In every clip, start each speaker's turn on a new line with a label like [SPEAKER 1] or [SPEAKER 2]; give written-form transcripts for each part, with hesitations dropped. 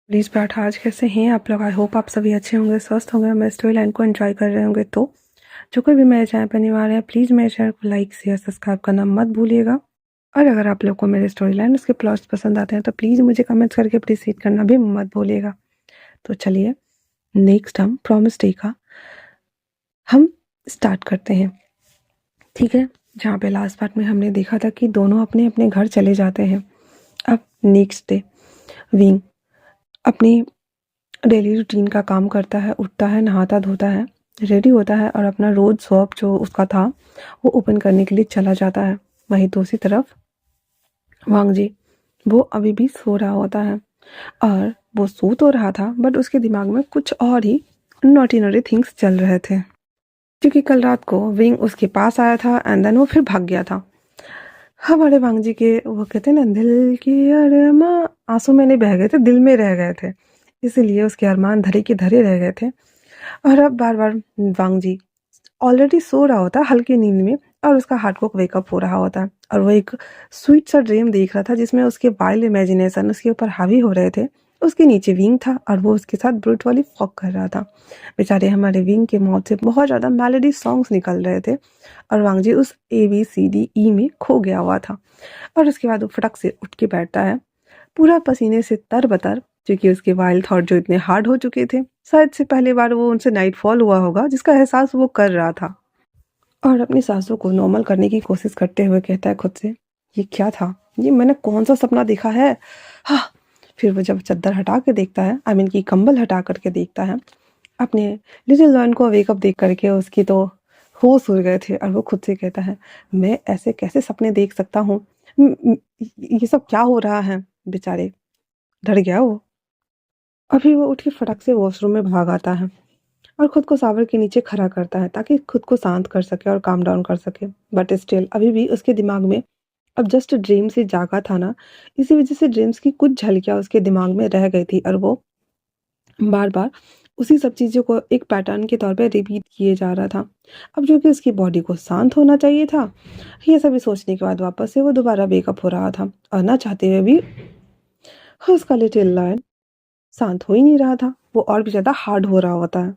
[SPEAKER 1] Please paratha आज कैसे हैं आप लोग। आई होप आप सभी अच्छे होंगे, स्वस्थ होंगे, मेरे स्टोरी लाइन को एंजॉय कर रहे होंगे। तो जो कोई भी मेरे चैनल पर नया है प्लीज़ मेरे चैनल को लाइक शेयर सब्सक्राइब करना मत भूलिएगा। और अगर आप लोग को मेरे स्टोरी लाइन उसके प्लॉट्स पसंद आते हैं तो प्लीज़ मुझे कमेंट्स करके अप्रिशिएट करना भी मत भूलिएगा। तो चलिए नेक्स्ट हम प्रॉमिस डे का हम स्टार्ट करते हैं, ठीक है। जहाँ पे लास्ट पार्ट में हमने देखा था कि दोनों अपने अपने घर चले जाते हैं। अब नेक्स्ट डे विंग अपनी डेली रूटीन का काम करता है, उठता है, नहाता धोता है, रेडी होता है और अपना रोज शॉप जो उसका था वो ओपन करने के लिए चला जाता है। वहीं दूसरी तरफ वांग जी वो अभी भी सो रहा होता है और वो सो तो रहा था बट उसके दिमाग में कुछ और ही नॉटी नॉटी थिंग्स चल रहे थे, क्योंकि कल रात को विंग उसके पास आया था एंड देन वो फिर भाग गया था। हमारे वांग जी के वो कहते हैं ना, दिल की अरमा आंसू में नहीं बह गए थे, दिल में रह गए थे, इसीलिए उसके अरमान धरे के धरे रह गए थे। और अब बार बार वांग जी ऑलरेडी सो रहा होता है हल्की नींद में और उसका हार्ट को वेकअप हो रहा होता है और वो एक स्वीट सा ड्रीम देख रहा था जिसमें उसके वाइल्ड इमेजिनेशन उसके ऊपर हावी हो रहे थे। उसके नीचे विंग था और वो उसके साथ ब्रूट वाली फॉक कर रहा था। बेचारे हमारे विंग के मौत से बहुत ज़्यादा मेलोडी सॉन्ग्स निकल रहे थे और वांग जी उस ABCDE में खो गया हुआ था। और उसके बाद वो फटक से उठ के बैठता है पूरा पसीने से तरबतर, क्योंकि उसके वाइल्ड थॉट जो इतने हार्ड हो चुके थे, शायद से पहली बार वो उनसे नाइटफॉल हुआ होगा जिसका एहसास वो कर रहा था। और अपनी सांसों को नॉर्मल करने की कोशिश करते हुए कहता है खुद से, ये क्या था, ये मैंने कौन सा सपना देखा है। हाँ। फिर वो जब चादर हटा के देखता है, आई मीन की कंबल हटा करके देखता है, अपने लिटिल लॉयन को वेकअप देख करके उसकी तो होश उड़ गए थे और वो खुद से कहता है, मैं ऐसे कैसे सपने देख सकता हूँ, ये सब क्या हो रहा है। बेचारे डर गया वो। अभी वो उठ के फटक से वॉशरूम में भाग आता है और खुद को शावर के नीचे खड़ा करता है ताकि खुद को शांत कर सके और काम डाउन कर सके। बट स्टिल अभी भी उसके दिमाग में अब जस्ट ड्रीम से जागा था ना, इसी वजह से ड्रीम्स की कुछ झलकियां उसके दिमाग में रह गई थी और वो बार बार उसी सब चीज़ों को एक पैटर्न के तौर पे रिपीट किए जा रहा था। अब जो कि उसकी बॉडी को शांत होना चाहिए था, ये सभी सोचने के बाद वापस से वो दोबारा वेकअप हो रहा था और ना चाहते हुए भी उसका लिटिल लॉयन शांत हो ही नहीं रहा था, वो और भी ज़्यादा हार्ड हो रहा होता है।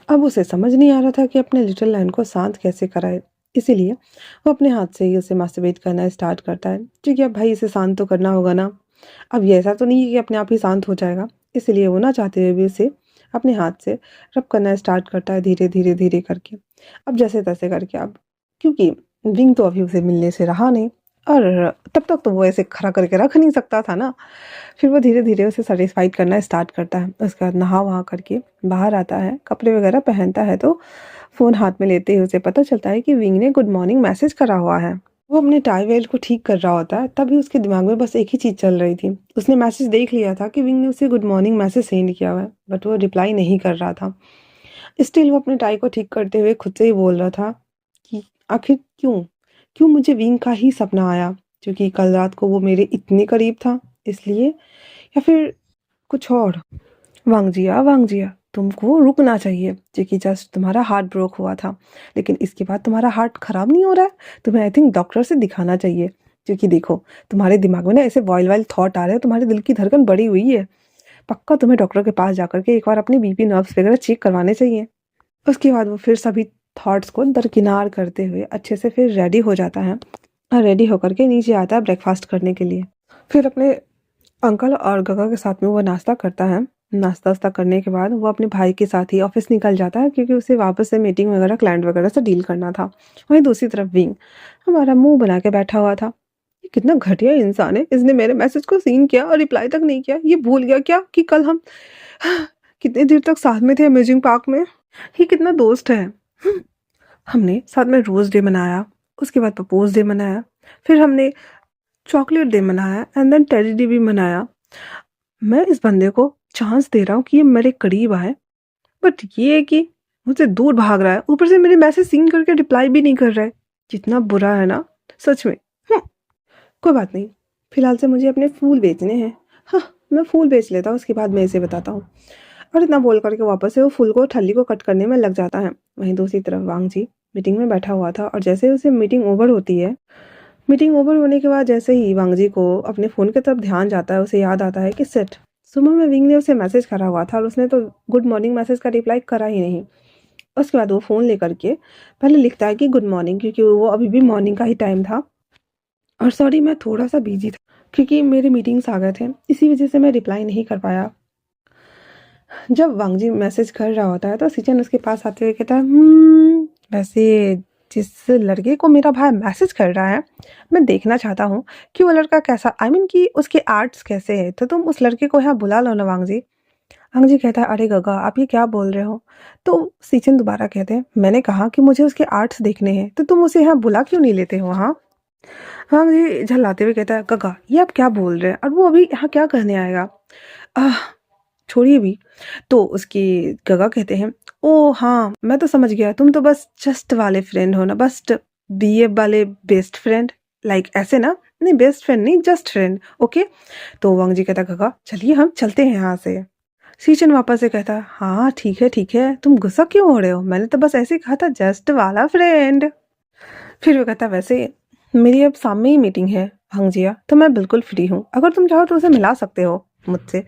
[SPEAKER 1] अब उसे समझ नहीं आ रहा था कि अपने लिटिल लॉयन को शांत कैसे कराए, इसीलिए वो अपने हाथ से ही उसे मास्टरबेट करना स्टार्ट करता है, क्योंकि अब भाई इसे शांत तो करना होगा ना। अब ये ऐसा तो नहीं है कि अपने आप ही शांत हो जाएगा, इसीलिए वो ना चाहते हुए भी उसे अपने हाथ से रब करना स्टार्ट करता है धीरे धीरे धीरे करके। अब जैसे तैसे करके, अब क्योंकि विंग तो अभी उसे मिलने से रहा नहीं और तब तक तो वो ऐसे खड़ा करके रख नहीं सकता था ना। फिर वो धीरे धीरे उसे सेटिस्फाइड करना स्टार्ट करता है। उसके बाद नहा वहा करके बाहर आता है, कपड़े वगैरह पहनता है तो फ़ोन हाथ में लेते ही उसे पता चलता है कि विंग ने गुड मॉर्निंग मैसेज करा हुआ है। वो अपने टाई वेल को ठीक कर रहा होता है, तभी उसके दिमाग में बस एक ही चीज़ चल रही थी। उसने मैसेज देख लिया था कि विंग ने उसे गुड मॉर्निंग मैसेज सेंड किया हुआ है, बट वो रिप्लाई नहीं कर रहा था। स्टिल वो अपने टाई को ठीक करते हुए खुद से ही बोल रहा था कि आखिर क्यों क्यों मुझे विंग का ही सपना आया, क्योंकि कल रात को वो मेरे इतने करीब था इसलिए, या फिर कुछ और। वांग जिया तुमको रुकना चाहिए, क्योंकि जस्ट तुम्हारा हार्ट ब्रोक हुआ था, लेकिन इसके बाद तुम्हारा हार्ट खराब नहीं हो रहा है, तुम्हें आई थिंक डॉक्टर से दिखाना चाहिए, क्योंकि देखो तुम्हारे दिमाग में ना ऐसे वाइल्ड वाइल्ड थॉट आ रहे हैं, तुम्हारे दिल की धड़कन बढ़ी हुई है, पक्का तुम्हें डॉक्टर के पास जाकर के एक बार अपनी BP नर्व्स वगैरह चेक करवाने चाहिए। उसके बाद वो फिर सभी थॉट्स को दरकिनार करते हुए अच्छे से फिर रेडी हो जाता है और रेडी होकर के नीचे आता है ब्रेकफास्ट करने के लिए। फिर अपने अंकल और गगा के साथ में वो नाश्ता करता है। नाश्ता वास्ता करने के बाद वो अपने भाई के साथ ही ऑफिस निकल जाता है, क्योंकि उसे वापस से मीटिंग वगैरह क्लाइंट वगैरह से डील करना था। वहीं दूसरी तरफ विंग हमारा मुंह बना के बैठा हुआ था। ये कितना घटिया इंसान है, इसने मेरे मैसेज को सीन किया और रिप्लाई तक नहीं किया। ये भूल गया क्या कि कल हम कितनी देर तक साथ में थे अमेजिंग पार्क में। ये कितना दोस्त है। हमने साथ में रोज डे मनाया, उसके बाद प्रपोज डे मनाया, फिर हमने चॉकलेट डे मनाया एंड देन टेडी डे भी मनाया। मैं इस बंदे को चांस दे रहा हूँ कि ये मेरे करीब आए, बट ये है कि मुझसे दूर भाग रहा है, ऊपर से मेरे मैसेज सीन करके रिप्लाई भी नहीं कर रहा है। जितना बुरा है ना, सच में। कोई बात नहीं, फिलहाल से मुझे अपने फूल बेचने हैं। हाँ, मैं फूल बेच लेता हूँ, उसके बाद मैं इसे बताता हूँ। और इतना बोल करके वापस से वो फूल को ठल्ली को कट करने में लग जाता है। वहीं दूसरी तरफ वांग जी मीटिंग में बैठा हुआ था और जैसे उसे मीटिंग ओवर होती है, मीटिंग ओवर होने के बाद जैसे ही वांग जी को अपने फ़ोन की तरफ ध्यान जाता है, उसे याद आता है कि शिट, सुबह में विंग ने उसे मैसेज करा हुआ था और उसने तो गुड मॉर्निंग मैसेज का रिप्लाई करा ही नहीं। उसके बाद वो फ़ोन लेकर के पहले लिखता है कि गुड मॉर्निंग, क्योंकि वो अभी भी मॉर्निंग का ही टाइम था और सॉरी मैं थोड़ा-सा बिज़ी था क्योंकि मेरे मीटिंग्स आ गए थे, इसी वज़ह से मैं रिप्लाई नहीं कर पाया। जब वांगजी मैसेज कर रहा होता है तो सिचन उसके पास आते हुए कहता है, वैसे जिस लड़के को मेरा भाई मैसेज कर रहा है, मैं देखना चाहता हूँ कि वो लड़का कैसा, आई मीन कि उसके आर्ट्स कैसे है, तो तुम उस लड़के को यहाँ बुला लो ना वांगजी। वांगजी कहता है, अरे गगा आप ये क्या बोल रहे हो? तो सिचन दोबारा कहते हैं, मैंने कहा कि मुझे उसके आर्ट्स देखने हैं, तो तुम उसे यहाँ बुला क्यों नहीं लेते हो वहाँ? वांगजी झल्लाते हुए कहता है, गगा ये आप क्या बोल रहे हैं, और वो अभी यहाँ क्या करने आएगा? आह छोड़िए भी। तो उसके गगा कहते हैं, ओह हाँ मैं तो समझ गया, तुम तो बस जस्ट वाले फ्रेंड हो ना, बस बीए वाले बेस्ट फ्रेंड, लाइक ऐसे ना, नहीं बेस्ट फ्रेंड नहीं जस्ट फ्रेंड, ओके। तो वांग जी कहता, गगा चलिए हम चलते हैं यहाँ से। सीचन वापस से कहता है, हाँ ठीक है, तुम गुस्सा क्यों हो रहे हो, मैंने तो बस ऐसे ही कहा था जस्ट वाला फ्रेंड। फिर वो कहता, वैसे मेरी अब शाम में ही मीटिंग है हंगजिया, तो मैं बिल्कुल फ्री हूँ, अगर तुम चाहो तो उसे मिला सकते हो मुझसे,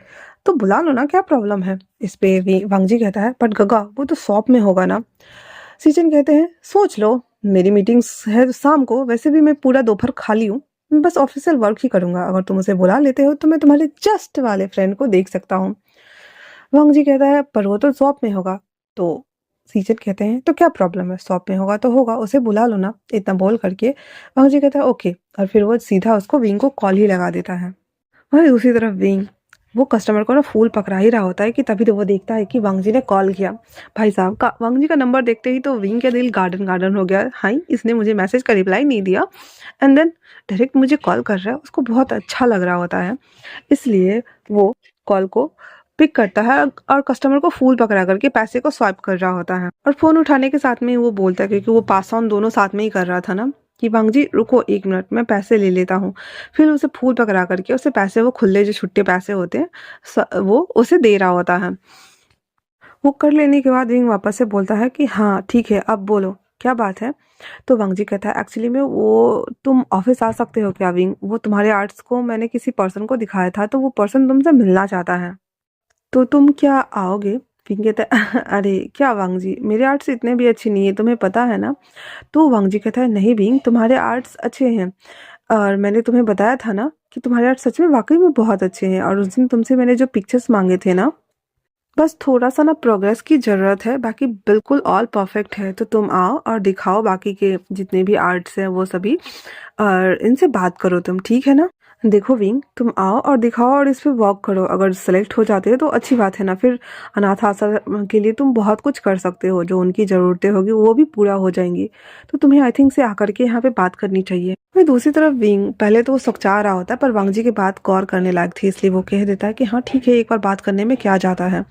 [SPEAKER 1] तो बुला लो ना, क्या प्रॉब्लम है? इस पे भी वांगजी कहता है, बट गगा वो तो शॉप में होगा ना। सीचन कहते हैं, सोच लो, मेरी मीटिंग्स है शाम को, वैसे भी मैं पूरा दोपहर खाली हूँ, मैं बस ऑफिशियल वर्क ही करूंगा, अगर तुम उसे बुला लेते हो तो मैं तुम्हारे जस्ट वाले फ्रेंड को देख सकता हूँ। वांगजी कहता है, पर वो तो शॉप में होगा। तो सीजन कहते हैं, तो क्या प्रॉब्लम है, शॉप में होगा तो होगा, उसे बुला लो ना, इतना बोल करके वांगजी कहता है ओके, और फिर वो सीधा उसको विंग को कॉल ही लगा देता है। वहीं दूसरी तरफ विंग वो कस्टमर को ना फूल पकड़ा ही रहा होता है कि तभी तो वो देखता है कि वांगजी ने कॉल किया। भाई साहब का वांगजी का नंबर देखते ही तो विंग का दिल गार्डन गार्डन हो गया, हाई इसने मुझे मैसेज का रिप्लाई नहीं दिया एंड देन डायरेक्ट मुझे कॉल कर रहा है, उसको बहुत अच्छा लग रहा होता है, इसलिए वो कॉल को पिक करता है और कस्टमर को फूल पकड़ा करके पैसे को स्वाइप कर रहा होता है, और फोन उठाने के साथ में वो बोलता है, क्योंकि वो पास ऑन दोनों साथ में ही कर रहा था ना, कि वांगजी रुको 1 मिनट मैं पैसे ले लेता हूँ। फिर उसे फूल पकड़ा करके उसे पैसे, वो खुले जो छुट्टे पैसे होते हैं वो उसे दे रहा होता है। वो कर लेने के बाद विंग वापस से बोलता है कि हाँ ठीक है अब बोलो क्या बात है। तो वांगजी कहता है, एक्चुअली में वो तुम ऑफिस आ सकते हो क्या विंग, वो तुम्हारे आर्ट्स को मैंने किसी पर्सन को दिखाया था, तो वो पर्सन तुमसे मिलना चाहता है, तो तुम क्या आओगे? विंग कहता है, अरे क्या वांगजी मेरे आर्ट्स इतने भी अच्छे नहीं है, तुम्हें पता है ना। तो वांगजी कहता है, नहीं विंग तुम्हारे आर्ट्स अच्छे हैं, और मैंने तुम्हें बताया था ना कि तुम्हारे आर्ट्स सच में वाकई में बहुत अच्छे हैं, और उस दिन तुमसे मैंने जो पिक्चर्स मांगे थे ना, बस थोड़ा सा ना प्रोग्रेस की ज़रूरत है, बाकी बिल्कुल ऑल परफेक्ट है, तो तुम आओ और दिखाओ बाकी के जितने भी आर्ट्स हैं वो सभी, और इनसे बात करो तुम, ठीक है ना? देखो विंग तुम आओ और दिखाओ और इस पे वर्क करो, अगर सेलेक्ट हो जाते हो तो अच्छी बात है ना, फिर अनाथ आश्रम के लिए तुम बहुत कुछ कर सकते हो, जो उनकी ज़रूरतें होगी वो भी पूरा हो जाएंगी, तो तुम्हें आई थिंक से आकर के यहाँ पे बात करनी चाहिए। वहीं दूसरी तरफ विंग पहले तो वो सकचा रहा होता है, पर वांगजी की बात गौर करने लायक थी, इसलिए वो कह देता है कि हाँ ठीक है, एक बार बात करने में क्या जाता है,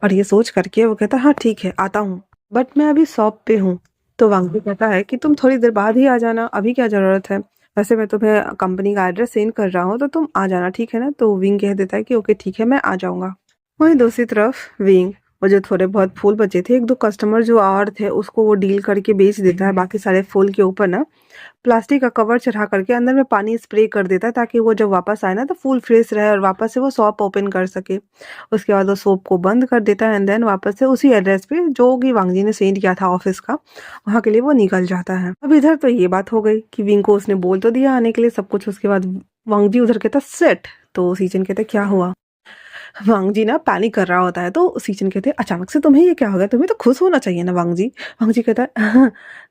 [SPEAKER 1] और ये सोच करके वो कहता है, हाँ ठीक है आता हूँ, बट मैं अभी शॉप पे हूँ। तो वांगजी कहता है कि तुम थोड़ी देर बाद ही आ जाना, अभी क्या ज़रूरत है, वैसे मैं तुम्हें कंपनी का एड्रेस सेंड कर रहा हूँ, तो तुम आ जाना ठीक है ना। तो विंग कह देता है कि ओके ठीक है मैं आ जाऊँगा। वहीं दूसरी तरफ विंग वो जो थोड़े बहुत फूल बचे थे, एक दो कस्टमर जो और थे उसको वो डील करके बेच देता है, बाकी सारे फूल के ऊपर ना प्लास्टिक का कवर चढ़ा करके अंदर में पानी स्प्रे कर देता है, ताकि वो जब वापस आए ना तो फूल फ्रेश रहे और वापस से वो शॉप ओपन कर सके। उसके बाद वो शॉप को बंद कर देता है एंड देन वापस से उसी एड्रेस पे जो कि वांगजी ने सेंड किया था ऑफिस का, वहाँ के लिए वो निकल जाता है। अब इधर तो ये बात हो गई कि विंग को उसने बोल तो दिया आने के लिए सब कुछ, उसके बाद वांगजी उधर कहता सेट। तो सीचन कहते क्या हुआ? वांगजी ना पैनिक कर रहा होता है, तो सीचन कहते हैं, अचानक से तुम्हें ये क्या हो गया, तुम्हें तो खुश होना चाहिए ना वांगजी। वांगजी कहता है, "हाँ,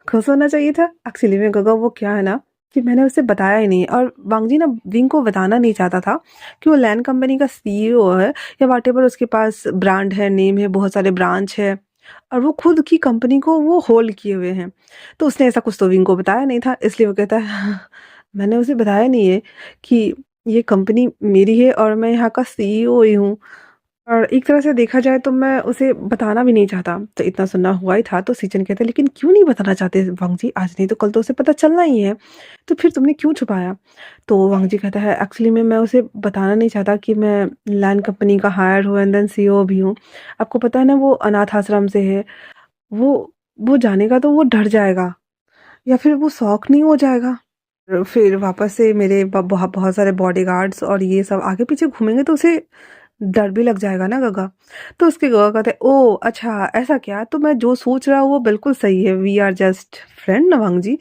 [SPEAKER 1] खुश होना चाहिए था, एक्चुअली में गगा वो क्या है ना कि मैंने उसे बताया ही नहीं, और वांगजी ना विंग को बताना नहीं चाहता था कि वो लैंड कंपनी का सीईओ है, या वाट एवर उसके पास ब्रांड है, नेम है, बहुत सारे ब्रांच है, और वो खुद की कंपनी को वो होल्ड किए हुए हैं, तो उसने ऐसा कुछ तो विंग को बताया नहीं था, इसलिए वो कहता है, "हाँ, मैंने उसे बताया नहीं है कि ये कंपनी मेरी है और मैं यहाँ का सीईओ ही हूँ, और एक तरह से देखा जाए तो मैं उसे बताना भी नहीं चाहता।" तो इतना सुनना हुआ ही था, तो सीचन कहते हैं, लेकिन क्यों नहीं बताना चाहते वांगजी, आज नहीं तो कल तो उसे पता चलना ही है, तो फिर तुमने क्यों छुपाया? तो वांगजी कहता है, एक्चुअली में मैं उसे बताना नहीं चाहता कि मैं लैंड कंपनी का हायर हूँ एंड देन सीईओ भी हूँ। आपको पता है ना वो अनाथ आश्रम से है, वो जानेगा तो वो डर जाएगा, या फिर वो शौक नहीं हो जाएगा, फिर वापस से मेरे बहुत बहुत सारे बॉडीगार्ड्स और ये सब आगे पीछे घूमेंगे तो उसे डर भी लग जाएगा ना गगा। तो उसके गगा कहते ओ अच्छा ऐसा क्या, तो मैं जो सोच रहा हूँ वो बिल्कुल सही है, वी आर जस्ट फ्रेंड ना वांग जी।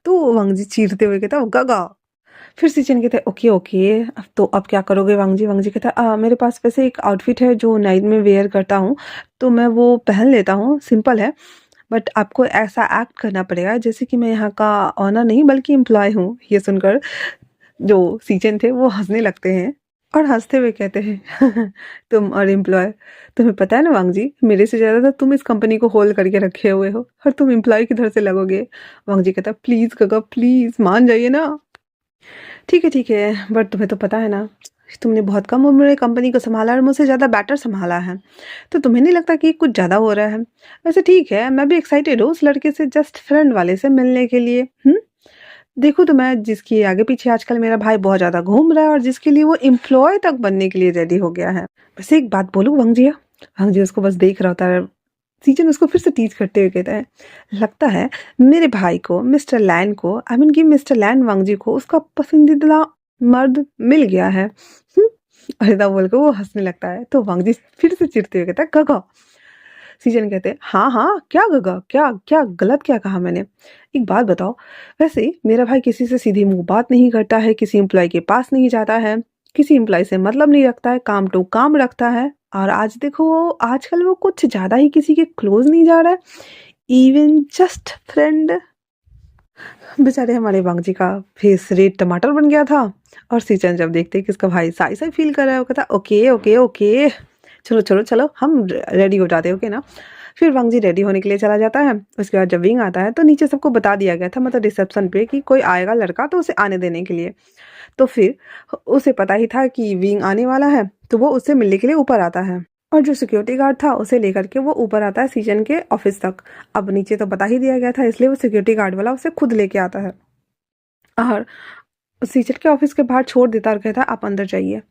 [SPEAKER 1] तो वांग जी चीरते हुए कहता गगा। फिर सिचन कहते ओके ओके, तो अब क्या करोगे वांग जी? वांग जी कहता मेरे पास वैसे एक आउटफिट है जो नाइट में वेयर करता हूँ, तो मैं वो पहन लेता हूँ, सिंपल है, बट आपको ऐसा एक्ट करना पड़ेगा जैसे कि मैं यहाँ का ऑनर नहीं बल्कि एम्प्लॉय हूँ। ये सुनकर जो सीजन थे वो हंसने लगते हैं और हंसते हुए कहते हैं तुम और एम्प्लॉय, तुम्हें पता है ना वांग जी, मेरे से ज़्यादा तो तुम इस कंपनी को होल्ड करके रखे हुए हो और तुम एम्प्लॉय किधर से लगोगे? वांग जी कहता प्लीज़ गगा प्लीज़ मान जाइए ना। ठीक है, बट तुम्हें तो पता है ना, तुमने बहुत कम उम्र में कंपनी को संभाला और मुझसे ज़्यादा बेटर संभाला है, तो तुम्हें नहीं लगता कि कुछ ज़्यादा हो रहा है? वैसे ठीक है, मैं भी एक्साइटेड हूँ उस लड़के से जस्ट फ्रेंड वाले से मिलने के लिए। देखो तो मैं जिसकी आगे पीछे आजकल मेरा भाई बहुत ज़्यादा घूम रहा है और जिसके लिए वो एम्प्लॉय तक बनने के लिए रेडी हो गया है। वैसे एक बात बोलूँ वांग जिया? वांग जी उसको बस देख रहा होता है। सीजन उसको फिर से टीज करते हुए कहता है लगता है मेरे भाई को मिस्टर लैन को, आई मीन कि मिस्टर लैन वांग जी को उसका पसंदीदा मर्द मिल गया है। ऐसा बोलकर वो हंसने लगता है। तो वांग जी फिर से चिढ़ते हुए कहता है गगा। सीजन कहते हैं हाँ क्या गगा, क्या क्या गलत क्या कहा मैंने? एक बात बताओ, वैसे मेरा भाई किसी से सीधे मुंह बात नहीं करता है, किसी एम्प्लॉय के पास नहीं जाता है, किसी एम्प्लॉय से मतलब नहीं रखता है, काम टू काम रखता है, और आज देखो आजकल वो कुछ ज्यादा ही किसी के क्लोज नहीं जा रहा है, इवन जस्ट फ्रेंड। बेचारे हमारे वांग जी का फेस रेड टमाटर बन गया था। और सीचन जब देखते कि इसका भाई साई साई फील कर रहा है, वो कहता ओके ओके ओके, चलो चलो चलो हम रेडी हो जाते हैं, ओके ना? फिर वांग जी रेडी होने के लिए चला जाता है। उसके बाद जब विंग आता है तो नीचे सबको बता दिया गया था, मतलब रिसेप्शन पे, कि कोई आएगा लड़का तो उसे आने देने के लिए। तो फिर उसे पता ही था कि विंग आने वाला है, तो वो उससे मिलने के लिए ऊपर आता है। और जो सिक्योरिटी गार्ड था उसे लेकर के वो ऊपर आता है सीजन के ऑफिस तक। अब नीचे तो बता ही दिया गया था, इसलिए वो सिक्योरिटी गार्ड वाला उसे खुद लेके आता है और सीजन के ऑफिस के बाहर छोड़ देता और कहता है आप अंदर जाइए।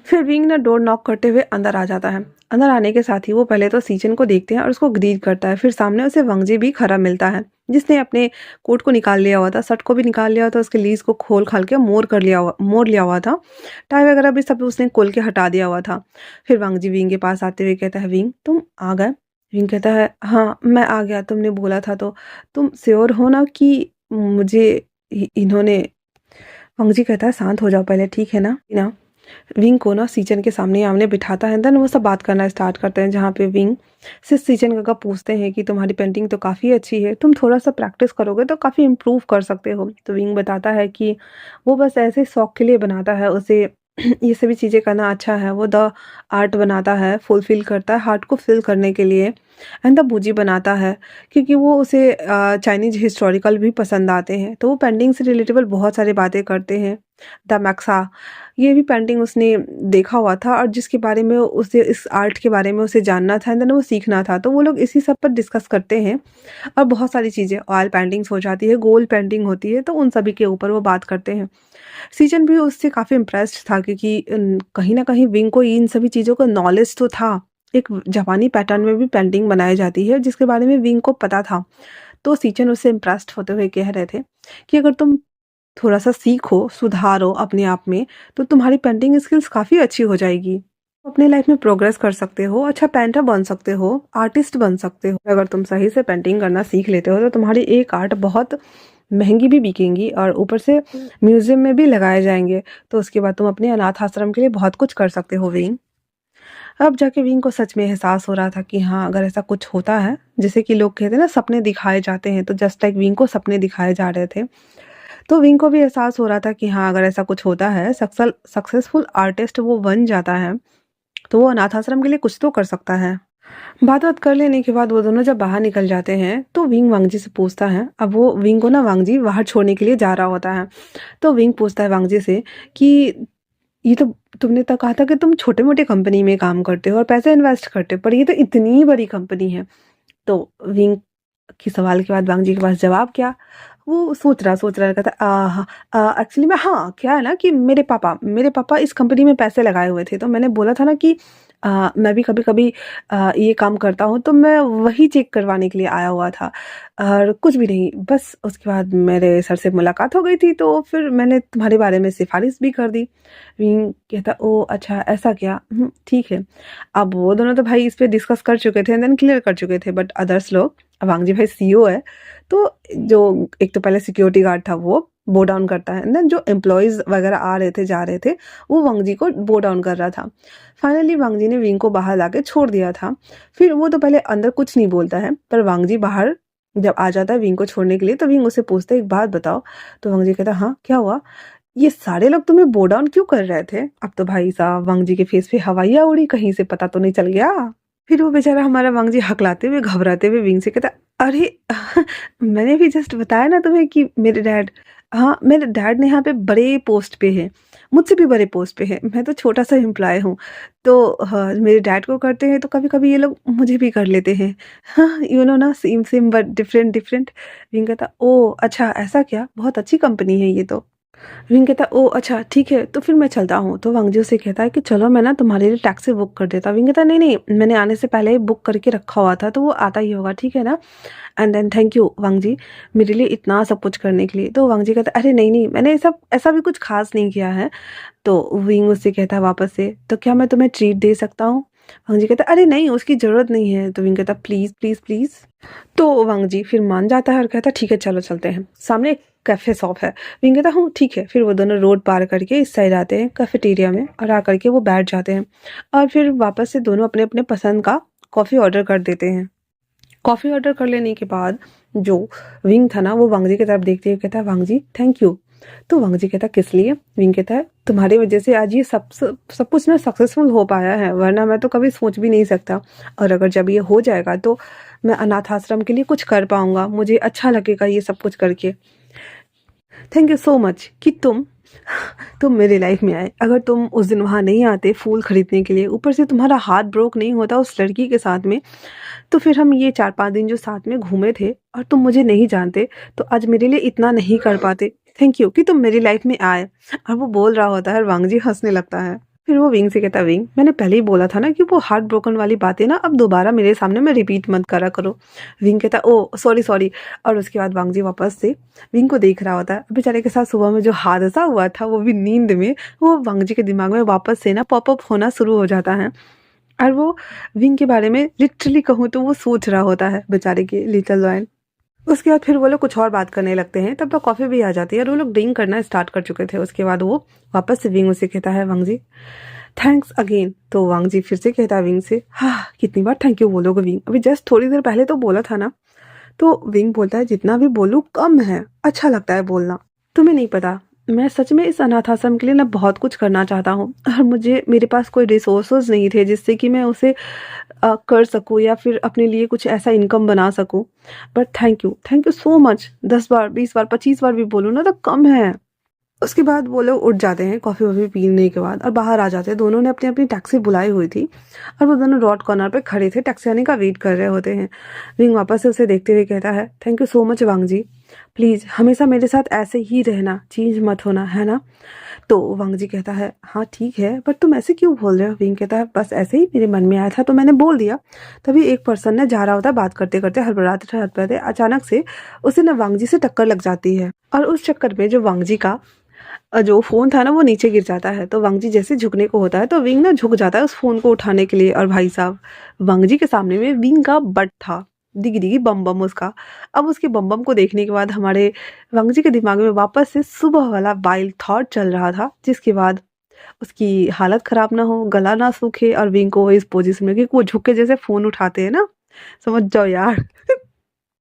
[SPEAKER 1] फिर विंग ना डोर नॉक करते हुए अंदर आ जाता है। अंदर आने के साथ ही वो पहले तो सीजन को देखते हैं और उसको ग्रीट करता है। फिर सामने उसे वांगजी भी खड़ा मिलता है, जिसने अपने कोट को निकाल लिया हुआ था, शर्ट को भी निकाल लिया हुआ था, उसके लीज को खोल खाल के मोड़ लिया हुआ था, टाई वगैरह भी सब उसने खोल के हटा दिया हुआ था। फिर वांगजी विंग के पास आते हुए कहता है विंग तुम आ गए? विंग कहता है हाँ मैं आ गया, तुमने बोला था तो तुम श्योर हो ना कि मुझे इन्होंने? वांगजी कहता है शांत हो जाओ पहले, ठीक है ना? विंग को ना सीजन के सामने आमने बिठाता है, देन वो सब बात करना स्टार्ट करते हैं, जहाँ पे विंग से सीजन का पूछते हैं कि तुम्हारी पेंटिंग तो काफ़ी अच्छी है, तुम थोड़ा सा प्रैक्टिस करोगे तो काफ़ी इम्प्रूव कर सकते हो। तो विंग बताता है कि वो बस ऐसे शौक के लिए बनाता है, उसे ये सभी चीज़ें करना अच्छा है, वो द आर्ट बनाता है, फुलफिल करता है हार्ट को फिल करने के लिए। एंड द बूजी बनाता है क्योंकि वो उसे चाइनीज हिस्टोरिकल भी पसंद आते हैं, तो वो पेंटिंग से रिलेटेबल बहुत सारी बातें करते हैं। द मैक्सा, ये भी पेंटिंग उसने देखा हुआ था और जिसके बारे में उसे इस आर्ट के बारे में उसे जानना था, एंड देन वो सीखना था, तो वो लोग इसी सब पर डिस्कस करते हैं। और बहुत सारी चीज़ें, ऑयल पेंटिंग्स हो जाती है, गोल्ड पेंटिंग होती है, तो उन सभी के ऊपर वो बात करते हैं। सीजन भी उससे काफ़ी इम्प्रेस्ड था क्योंकि कहीं ना कहीं विंग को इन सभी चीज़ों का नॉलेज तो था। एक जापानी पैटर्न में भी पेंटिंग बनाई जाती है जिसके बारे में विंग को पता था। तो सीजन उससे इम्प्रेस्ड होते हुए कह रहे थे कि अगर तुम थोड़ा सा सीखो, सुधारो अपने आप में, तो तुम्हारी पेंटिंग स्किल्स काफ़ी अच्छी हो जाएगी, अपने लाइफ में प्रोग्रेस कर सकते हो, अच्छा पेंटर बन सकते हो, आर्टिस्ट बन सकते हो। अगर तुम सही से पेंटिंग करना सीख लेते हो तो तुम्हारी एक आर्ट बहुत महंगी भी बिकेंगी और ऊपर से म्यूजियम में भी लगाए जाएंगे, तो उसके बाद तुम अपने अनाथ आश्रम के लिए बहुत कुछ कर सकते हो विंग। अब जाके विंग को सच में एहसास हो रहा था कि हाँ अगर ऐसा कुछ होता है, जैसे कि लोग कहते हैं ना सपने दिखाए जाते हैं, तो जस्ट लाइक विंग को सपने दिखाए जा रहे थे। तो विंग को भी एहसास हो रहा था कि हाँ अगर ऐसा कुछ होता है, सक्सेसफुल आर्टिस्ट वो बन जाता है, तो वो अनाथ आश्रम के लिए कुछ तो कर सकता है। बात कर लेने के बाद वो दोनों जब बाहर निकल जाते हैं तो विंग वांगजी से पूछता है, अब वो विंग को ना वांगजी बाहर छोड़ने के लिए जा रहा होता है, तो विंग पूछता है वांगजी से कि ये तो तुमने तो कहा था कि तुम छोटे मोटे कंपनी में काम करते हो और पैसे इन्वेस्ट करते हो, पर ये तो इतनी बड़ी कंपनी है। तो विंग के सवाल के बाद वांगजी के पास जवाब क्या? वो सोच रहा कहता एक्चुअली में हाँ क्या है ना कि मेरे पापा इस कंपनी में पैसे लगाए हुए थे, तो मैंने बोला था ना कि मैं भी कभी-कभी ये काम करता हूँ, तो मैं वही चेक करवाने के लिए आया हुआ था और कुछ भी नहीं। बस उसके बाद मेरे सर से मुलाकात हो गई थी, तो फिर मैंने तुम्हारे बारे में सिफ़ारिश भी कर दी। विंग कहता, ओह! अच्छा ऐसा क्या? ठीक है। अब वो दोनों तो भाई इस पे डिस्कस कर चुके थे एंड देन क्लियर कर चुके थे, बट अदर्स लोग, वांगजी भाई सीईओ है, तो जो एक तो पहले सिक्योरिटी गार्ड था वो बो डाउन करता है एंड देन जो एम्प्लॉइज़ वगैरह आ रहे थे, जा रहे थे, वो वांगजी को बो डाउन कर रहा था। फाइनली वांगजी ने विंग को बाहर लाके छोड़ दिया था। फिर वो तो पहले अंदर कुछ नहीं बोलता है, पर वांगजी बाहर जब आ जाता है विंग को छोड़ने के लिए, तो विंग उससे पूछता है, एक बात बताओ? तो वांगजी कहता है, हाँ, क्या हुआ? ये सारे लोग तुम्हें बो डाउन क्यों कर रहे थे? अब तो भाई साहब वांगजी के फेस पे हवाइयाँ उड़ी, कहीं से पता तो नहीं चल गया? फिर वो बेचारा हमारा वांगजी हकलाते हुए, घबराते हुए विंग से कहता, अरे मैंने भी जस्ट बताया ना तुम्हें कि मेरे डैड, हाँ, मेरे डैड ने यहाँ पे बड़े पोस्ट पे हैं, मुझसे भी बड़े पोस्ट पे हैं, मैं तो छोटा-सा एम्प्लॉयी हूँ। तो हाँ, मेरे डैड को करते हैं तो कभी-कभी ये लोग मुझे भी कर लेते हैं। हाँ, यू नो ना, same same but different different. Wing कहता, ओह! अच्छा ऐसा क्या? बहुत अच्छी कंपनी है ये तो। विंग कहता, ओह! अच्छा ठीक है, तो फिर मैं चलता हूँ। तो वांगजी उससे कहता है कि चलो मैं ना तुम्हारे लिए टैक्सी बुक कर देता हूँ। विंग कहता, नहीं-नहीं, मैंने आने से पहले ही बुक करके रखा हुआ था, तो वो आता ही होगा, ठीक है ना? एंड देन थैंक यू वांगजी, मेरे लिए इतना सब कुछ करने के लिए। तो वांगजी कहता है, अरे नहीं-नहीं, मैंने सब ऐसा भी कुछ ख़ास नहीं किया है। तो विंग उससे कहता है वापस से, तो क्या मैं तुम्हें ट्रीट दे सकता हूँ? वांगजी कहता है, अरे नहीं, उसकी ज़रूरत नहीं है। तो विंग कहता है, प्लीज़, प्लीज़, प्लीज़। तो वांगजी फिर मान जाता है और कहता है, ठीक है, चलो चलते हैं। सामने एक कैफ़े शॉप है। विंग कहता, हूँ ठीक है। फिर वो दोनों रोड पार करके इस साइड आते हैं कैफ़ेटेरिया में और आकर के वो बैठ जाते हैं और फिर वापस से दोनों अपने-अपने पसंद का कॉफ़ी ऑर्डर कर देते हैं। कॉफ़ी ऑर्डर कर लेने के बाद जो विंग था ना, वो वांगजी की तरफ देखते हुए कहता है, वांगजी थैंक यू। तो वांगजी कहता है, किस लिए? विंग कहता है, तुम्हारी वजह से आज ये सब कुछ ना सक्सेसफुल हो पाया है, वरना मैं तो कभी सोच भी नहीं सकता। और अगर जब ये हो जाएगा तो मैं अनाथ आश्रम के लिए कुछ कर पाऊंगा, मुझे अच्छा लगेगा ये सब कुछ करके। थैंक यू सो मच कि तुम मेरी लाइफ में आए। अगर तुम उस दिन वहाँ नहीं आते फूल खरीदने के लिए, ऊपर से तुम्हारा हाथ ब्रोक नहीं होता उस लड़की के साथ में, तो फिर हम ये 4-5 दिन जो साथ में घूमे थे और तुम मुझे नहीं जानते, तो आज मेरे लिए इतना नहीं कर पाते। थैंक यू कि तुम मेरी लाइफ में आए। और वो बोल रहा होता है और वांगजी हँसने लगता है। फिर वो विंग से कहता है, विंग मैंने पहले ही बोला था ना कि वो हार्ट ब्रोकन वाली बातें ना अब दोबारा मेरे सामने में रिपीट मत करा करो। विंग कहता है, ओह सॉरी सॉरी। और उसके बाद वांगजी वापस से विंग को देख रहा होता है। बेचारे के साथ सुबह में जो हादसा हुआ था, वो भी नींद में, वो वांगजी के दिमाग में वापस से ना पॉप अप होना शुरू हो जाता है। और वो विंग के बारे में लिटरली कहूँ तो वो सोच रहा होता है बेचारे की लिटिल लॉयन। उसके बाद फिर वो लोग कुछ और बात करने लगते हैं, तब तक कॉफ़ी भी आ जाती है और वो लोग ड्रिंक करना स्टार्ट कर चुके थे। उसके बाद वो वापस से विंग उसे कहता है, वांगजी थैंक्स अगेन। तो वांगजी फिर से कहता है विंग से, हाँ कितनी बार थैंक यू बोलोगे विंग, अभी जस्ट थोड़ी देर पहले तो बोला था ना। तो विंग बोलता है, जितना भी बोलूँ कम है, अच्छा लगता है बोलना। तुम्हें नहीं पता, मैं सच में इस अनाथ आश्रम के लिए ना बहुत कुछ करना चाहता हूँ और मुझे मेरे पास कोई रिसोर्सेज नहीं थे जिससे कि मैं उसे कर सकूँ या फिर अपने लिए कुछ ऐसा इनकम बना सकूँ। But thank you so much. 10 बार, 20 बार, 25 बार भी बोलूँ ना तो कम है। उसके बाद वो लोग उठ जाते हैं कॉफ़ी वॉफ़ी पीने के बाद और बाहर आ जाते हैं। दोनों ने अपनी-अपनी टैक्सी बुलाई हुई थी और वो दोनों रोड कॉर्नर पे खड़े थे, टैक्सी आने का वेट कर रहे होते हैं। विंग वापस से उसे देखते हुए कहता है, थैंक यू सो मच वांगजी। प्लीज़ हमेशा मेरे साथ ऐसे ही रहना, चेंज मत होना, है ना? तो वांगजी कहता है, हाँ ठीक है, बट तुम ऐसे क्यों बोल रहे हो? विंग कहता है, बस ऐसे ही मेरे मन में आया था तो मैंने बोल दिया। तभी एक पर्सन ने जा रहा होता है, बात करते-करते, हड़बड़ाते-हड़बड़ाते अचानक से उसे ना वांगजी से टक्कर लग जाती है और उस चक्कर में जो वांगजी का जो फ़ोन था ना वो नीचे गिर जाता है। तो वांगजी जैसे झुकने को होता है तो विंग ना झुक जाता है उस फ़ोन को उठाने के लिए और भाई साहब वांगजी के सामने में विंग का बट था, डिगी-डिगी बम-बम उसका। अब उसके बम-बम को देखने के बाद हमारे वांगजी के दिमाग में वापस से सुबह वाला वाइल्ड थॉट चल रहा था, जिसके बाद उसकी हालत ख़राब ना हो, गला ना सूखे और विंग को इस पोज़ीशन में, क्योंकि वो झुक के जैसे फ़ोन उठाते हैं ना, समझ जाओ यार।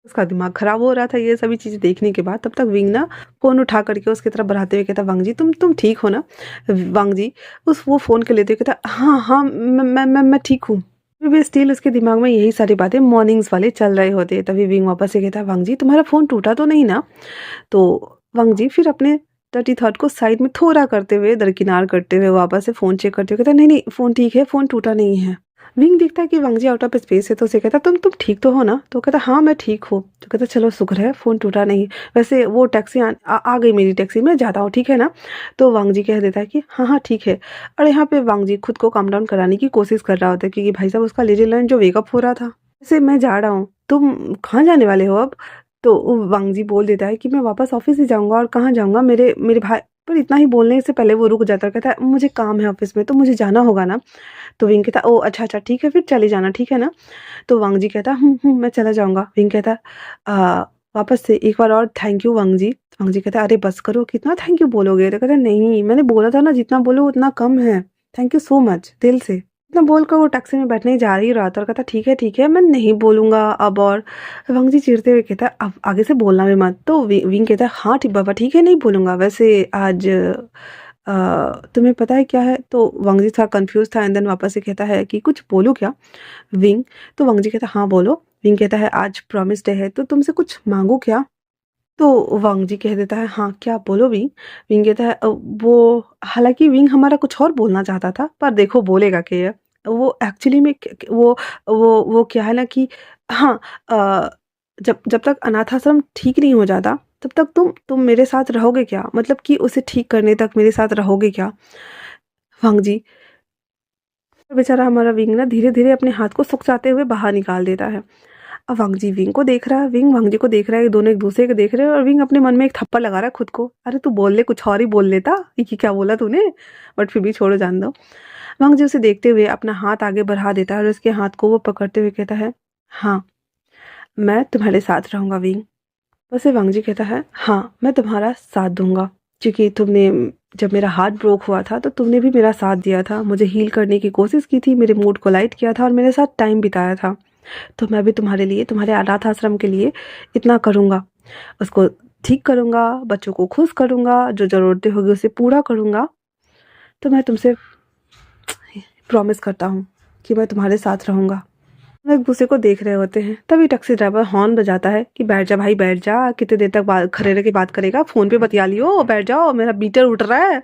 [SPEAKER 1] उसका दिमाग खराब हो रहा था ये सभी चीज़ें देखने के बाद। तब तक विंग ना फ़ोन उठा करके उसकी तरफ बढ़ाते हुए कहता, वांगजी तुम ठीक हो ना? वांगजी उस वो फ़ोन के लेते हुए कहता, हाँ, हाँ, मैं ठीक हूँ। फिर भी स्टिल उसके दिमाग में यही सारी बातें मॉर्निंग्स वाले चल रहे होते हैं। तभी विंग वापस से कहता, वांगजी तुम्हारा फ़ोन टूटा तो नहीं ना? तो वांगजी फिर अपने डर्टी थॉट को साइड में थोड़ा करते हुए, दरकिनार करते हुए, वापस से फ़ोन चेक करते हुए कहता, नहीं, नहीं फ़ोन ठीक है, फ़ोन टूटा नहीं है। विंग देखता है कि वांगजी आउट ऑफ स्पेस है, तो उसे कहता तुम ठीक तो हो ना? तो कहता हाँ मैं ठीक हूँ। तो कहता चलो शुक्र है फ़ोन टूटा नहीं, वैसे वो टैक्सी आ गई मेरी टैक्सी, मैं जाता हूँ, ठीक है ना? तो वांगजी कह देता है कि हाँ हाँ ठीक है। और यहाँ पे वांगजी खुद को काम डाउन कराने की कोशिश कर रहा होता है, क्योंकि भाई साहब उसका लिटिल लैंड जो वेकअप हो रहा था, जैसे मैं जा रहा हूँ, तुम कहाँ जाने वाले हो अब? तो वांगजी बोल देता है कि मैं वापस ऑफिस ही जाऊंगा, और कहाँ जाऊंगा, मेरे मेरे भाई। पर इतना ही बोलने से पहले वो रुक जाता है, कहता है मुझे काम है ऑफिस में, तो मुझे जाना होगा ना। तो विंग कहता ओह अच्छा अच्छा ठीक है, फिर चले जाना, ठीक है ना? तो वांगजी कहता मैं चला जाऊंगा। विंग कहता "आ, वापस से एक बार और थैंक यू वांगजी"। वांगजी कहता अरे बस करो, कितना थैंक यू बोलोगे? तो कहता नहीं, मैंने बोला था ना जितना बोलो उतना कम है, थैंक यू सो मच दिल से। इतना बोलकर वो टैक्सी में बैठने जा ही रहा था, और कहता ठीक है मैं नहीं बोलूंगा अब और। वांगजी चिढ़ते हुए कहता अब आगे से बोलना भी मत। तो विंग कहता हाँ ठीक बाबा ठीक है, नहीं बोलूंगा। वैसे आज तुम्हें पता है क्या है? तो वांगजी थोड़ा कंफ्यूज था, एंड देन वापस से कहता है कि कुछ बोलूं क्या विंग? तो वांगजी कहता हाँ बोलो। विंग कहता है आज प्रॉमिस डे है, तो तुमसे कुछ मांगू क्या? तो वांगजी कह देता है हाँ क्या बोलो विंग। विंग कहता है वो हालांकि विंग हमारा कुछ और बोलना चाहता था, पर देखो बोलेगा क्या? वो एक्चुअली में वो क्या है ना कि हाँ, अ, जब जब तक अनाथ आश्रम ठीक नहीं हो जाता, तब तक तुम मेरे साथ रहोगे क्या? मतलब कि उसे ठीक करने तक मेरे साथ रहोगे क्या? वांगजी, बेचारा हमारा विंग ना धीरे धीरे अपने हाथ को सुकसाते हुए बाहर निकाल देता है। अब वांगजी विंग को देख रहा है, विंग वांगजी को देख रहा है, दोनों एक दूसरे को देख रहे हैं, और विंग अपने मन में एक थप्पड़ लगा रहा है खुद को, अरे तू बोल ले, कुछ और ही बोल लेता, ये क्या बोला तूने? बट फिर भी छोड़ो, जान दो। वांगजी उसे देखते हुए अपना हाथ आगे बढ़ा देता है, और उसके हाथ को वो पकड़ते हुए कहता है हाँ मैं तुम्हारे साथ रहूंगा विंग। वैसे वांगजी कहता है हाँ मैं तुम्हारा साथ दूंगा, क्योंकि तुमने जब मेरा हार्ट ब्रोक हुआ था तो तुमने भी मेरा साथ दिया था, मुझे हील करने की कोशिश की थी, मेरे मूड को लाइट किया था, और मेरे साथ टाइम बिताया था। तो मैं भी तुम्हारे लिए, तुम्हारे अनाथ आश्रम के लिए इतना करूँगा, उसको ठीक करूँगा, बच्चों को खुश करूँगा, जो ज़रूरतें होगी उसे पूरा करूँगा। तो मैं तुमसे प्रॉमिस करता हूँ कि मैं तुम्हारे साथ रहूँगा। हम एक दूसरे को देख रहे होते हैं, तभी टैक्सी ड्राइवर हॉर्न बजाता है कि बैठ जा भाई बैठ जा, कितने देर तक खड़े रह के बात करेगा, फ़ोन पे बतिया लियो, बैठ जाओ, मेरा मीटर उठ रहा है।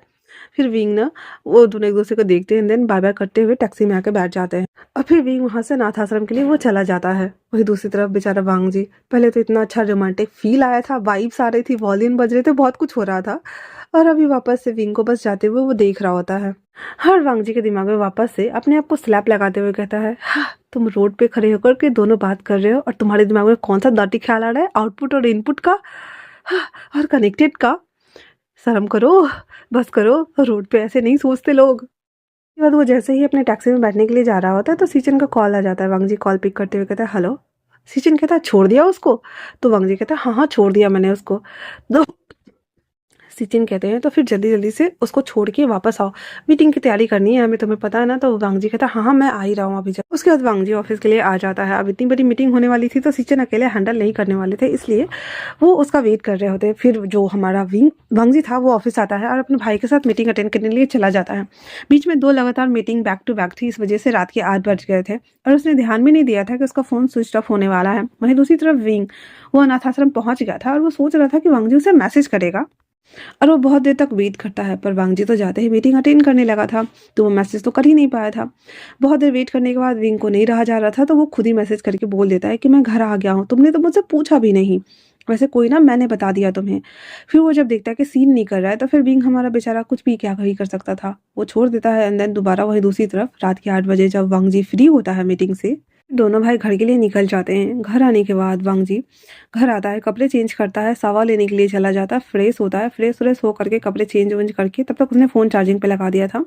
[SPEAKER 1] फिर विंग ना, वो दोनों एक दूसरे को देखते हैं, देन बाय बाय करते हुए टैक्सी में आके बैठ जाते हैं, और फिर विंग वहां से अनाथ आश्रम के लिए वो चला जाता है। वही दूसरी तरफ बेचारा वांगजी, पहले तो इतना अच्छा रोमांटिक फील आया था, वाइब्स आ रही थी, वॉल्यूम बज रहे थे, बहुत कुछ हो रहा था, और अभी वापस से विंग को बस जाते हुए वो देख रहा होता है। हर वांगजी के दिमाग में वापस से अपने आप को स्लैप लगाते हुए कहता है हाँ, तुम रोड पे खड़े होकर के दोनों बात कर रहे हो, और तुम्हारे दिमाग में कौन सा डर्टी ख्याल आ रहा है, आउटपुट और इनपुट का, हाँ, और कनेक्टेड का? शर्म करो, बस करो, रोड पे ऐसे नहीं सोचते लोग। उसके बाद वो जैसे ही अपने टैक्सी में बैठने के लिए जा रहा होता है, तो सिचन का कॉल आ जाता है। वांगजी कॉल पिक करते हुए कहता है हेलो। सिचन कहता है छोड़ दिया उसको? तो वांगजी कहता है हाँ हाँ छोड़ दिया मैंने उसको। तो सिचिन कहते हैं तो फिर जल्दी जल्दी से उसको छोड़ के वापस आओ, मीटिंग की तैयारी करनी है हमें, तुम्हें पता है ना। तो वांगजी कहता है हाँ हाँ मैं आ ही रहा हूँ अभी। जब उसके बाद वांगजी ऑफिस के लिए आ जाता है। अब इतनी बड़ी मीटिंग होने वाली थी, तो सिचिन अकेले हैंडल नहीं करने वाले थे, इसलिए वो उसका वेट कर रहे होते हैं। फिर जो हमारा वांगजी था वो ऑफिस आता है और अपने भाई के साथ मीटिंग अटेंड करने के लिए चला जाता है। बीच में 2 लगातार मीटिंग बैक टू बैक थी, इस वजह से रात के 8 बज गए थे, और उसने ध्यान भी नहीं दिया था कि उसका फोन स्विच ऑफ होने वाला है। वहीं दूसरी तरफ विंग, वो अनाथ आश्रम पहुंच गया था, और वो सोच रहा था कि वांगजी उसे मैसेज करेगा, और वो बहुत देर तक वेट करता है, पर वांगजी तो जाते ही मीटिंग अटेंड करने लगा था, तो वो मैसेज तो कर ही नहीं पाया था। बहुत देर वेट करने के बाद विंग को नहीं रहा जा रहा था, तो वो खुद ही मैसेज करके बोल देता है कि मैं घर आ गया हूँ, तुमने तो मुझसे पूछा भी नहीं, वैसे कोई ना मैंने बता दिया तुम्हें। फिर वो जब देखता है कि सीन नहीं कर रहा है, तो फिर विंग हमारा बेचारा कुछ भी क्या ही कर सकता था, वो छोड़ देता है। एंड देन दोबारा वही दूसरी तरफ रात के 8 बजे जब वांगजी फ्री होता है मीटिंग से, दोनों भाई घर के लिए निकल जाते हैं। घर आने के बाद वांगजी घर आता है, कपड़े चेंज करता है, सावा लेने के लिए चला जाता है, फ्रेश होता है, फ्रेश हो करके कपड़े चेंज वेंज करके, तब तक उसने फ़ोन चार्जिंग पे लगा दिया था।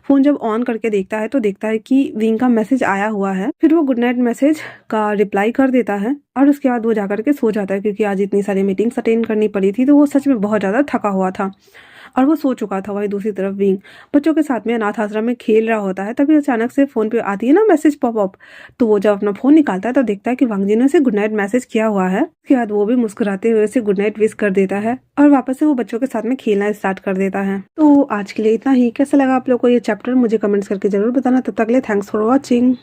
[SPEAKER 1] फ़ोन जब ऑन करके देखता है, तो देखता है कि विंग का मैसेज आया हुआ है। फिर वो गुड नाइट मैसेज का रिप्लाई कर देता है, और उसके बाद वो जाकर के सो जाता है, क्योंकि आज इतनी सारी मीटिंग्स अटेंड करनी पड़ी थी, तो वो सच में बहुत ज़्यादा थका हुआ था और वो सो चुका था। वही दूसरी तरफ विंग बच्चों के साथ में अनाथ आश्रम में खेल रहा होता है, तभी अचानक से फ़ोन पे आती है ना मैसेज पॉपअप, तो वो जब अपना फ़ोन निकालता है, तो देखता है कि वांगजी ने उसे गुड नाइट मैसेज किया हुआ है। उसके बाद वो भी मुस्कुराते हुए उसे गुड नाइट विश कर देता है, और वापस से वो बच्चों के साथ में खेलना स्टार्ट कर देता है। तो आज के लिए इतना ही। कैसा लगा आप लोग को ये चैप्टर, मुझे कमेंट्स करके जरूर बताना। तब तक के लिए थैंक्स फॉर वॉचिंग।